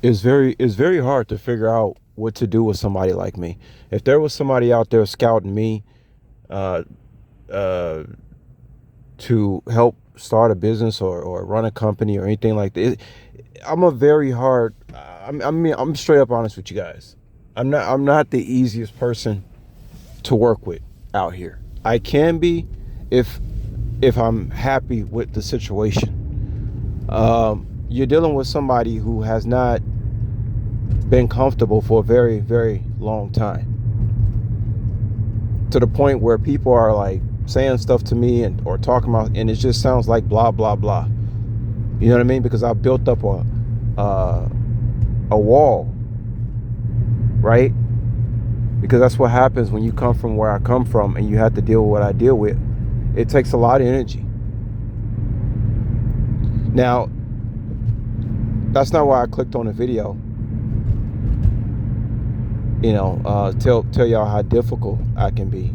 it's very hard to figure out what to do with somebody like me. If there was somebody out there scouting me uh, uh, to help start a business or run a company or anything like that, I'm a very hard. I'm straight up honest with you guys. I'm not the easiest person to work with out here. I can be if I'm happy with the situation. You're dealing with somebody who has not been comfortable for a very, very long time, to the point where people are like saying stuff to me and or talking about, and it just sounds like blah blah blah. You know what I mean? Because I built up uh, a wall, right? Because that's what happens when you come from where I come from and you have to deal with what I deal with. It takes a lot of energy. Now, that's not why I clicked on the video. Tell y'all how difficult I can be.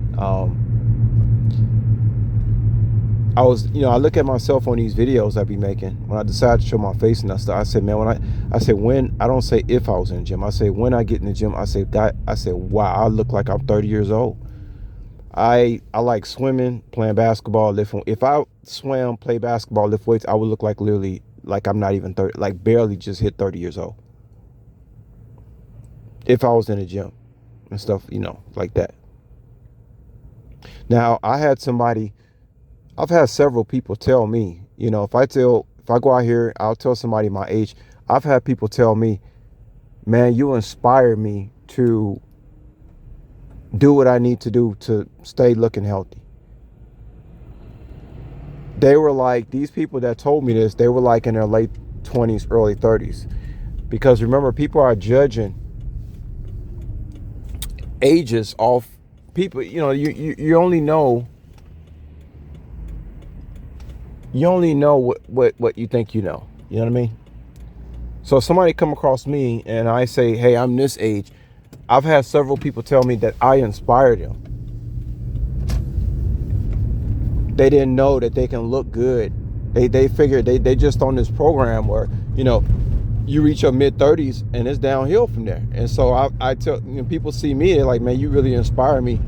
I look at myself on these videos I be making when I decide to show my face and stuff. I said, man, when I don't say if I was in the gym, I say when I get in the gym, I say wow, I look like I'm 30 years old. I like swimming, playing basketball, lifting. If I swam, play basketball, lift weights, I would look like literally like I'm not even 30, like barely just hit 30 years old. If I was in the gym and stuff, like that. Now, I've had several people tell me, if I go out here, I'll tell somebody my age. I've had people tell me, man, you inspire me to do what I need to do to stay looking healthy. They were like, these people that told me this, they were like in their late 20s, early 30s. Because remember, people are judging ages off people. You only know what you think you know. You know what I mean? So if somebody come across me and I say, hey, I'm this age, I've had several people tell me that I inspired them. They didn't know that they can look good. They figured they just on this program where, you reach your mid 30s and it's downhill from there. And so I tell, people see me, they're like, man, you really inspire me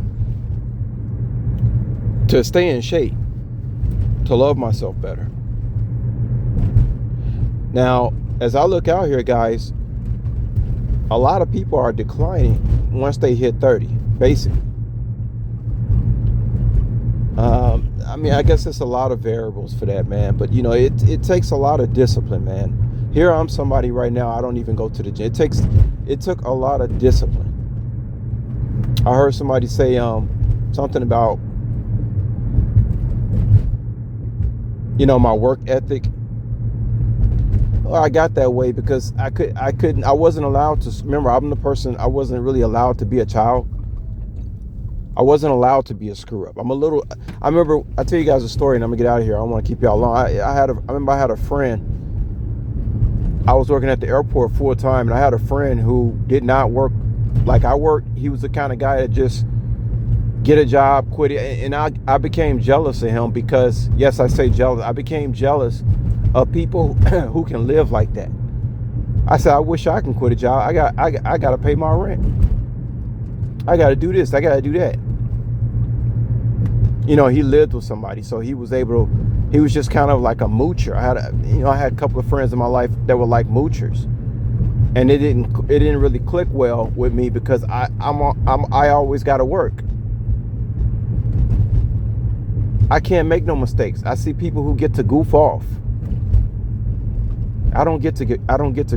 to stay in shape, to love myself better. Now, as I look out here, guys, a lot of people are declining once they hit 30, basically. I guess it's a lot of variables for that, man. But, it takes a lot of discipline, man. Here I'm somebody right now, I don't even go to the gym. It took a lot of discipline. I heard somebody say something about, my work ethic. Well, I got that way because I wasn't allowed to, remember, I'm the person, I wasn't really allowed to be a child. I wasn't allowed to be a screw up. I remember, I'll tell you guys a story and I'm gonna get out of here. I don't want to keep y'all long. I remember I had a friend. I was working at the airport full time, and I had a friend who did not work like I worked. He was the kind of guy that just get a job, quit it. And I became jealous of him because, yes, I say jealous. I became jealous of people who can live like that. I said, I wish I can quit a job. I got to pay my rent. I got to do this. I got to do that. He lived with somebody, so he was just kind of like a moocher. I had a couple of friends in my life that were like moochers, and it didn't really click well with me because I always got to work. I can't make no mistakes. I see people who get to goof off. I don't get to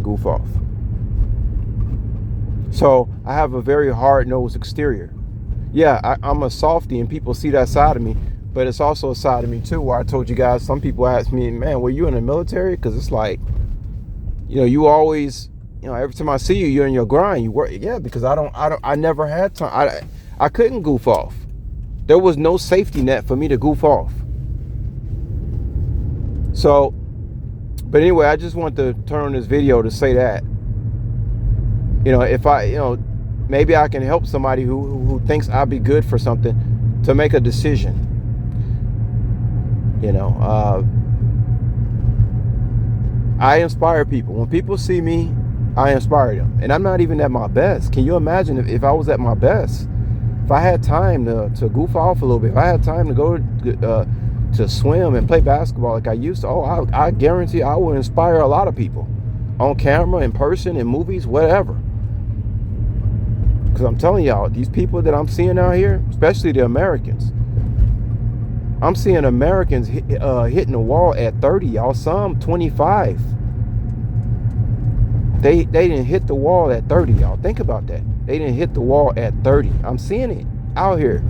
goof off. So I have a very hard-nosed exterior. Yeah, I'm a softie and people see that side of me, but it's also a side of me too where I told you guys, some people ask me, man, were you in the military? Because it's like, you always, every time I see you, you're in your grind. You work. Yeah, because I never had time. I couldn't goof off. There was no safety net for me to goof off. So, but anyway, I just want to turn on this video to say that, if maybe I can help somebody who thinks I'll be good for something to make a decision. I inspire people. When people see me I inspire them. And I'm not even at my best. Can you imagine if I was at my best? If I had time to goof off a little bit, if I had time to go to swim and play basketball like I used to, I guarantee I would inspire a lot of people on camera, in person, in movies, whatever. Because I'm telling y'all, these people that I'm seeing out here, especially the Americans, I'm seeing Americans hitting the wall at 30, y'all. Some 25. They didn't hit the wall at 30, y'all. Think about that. They didn't hit the wall at 30. I'm seeing it out here.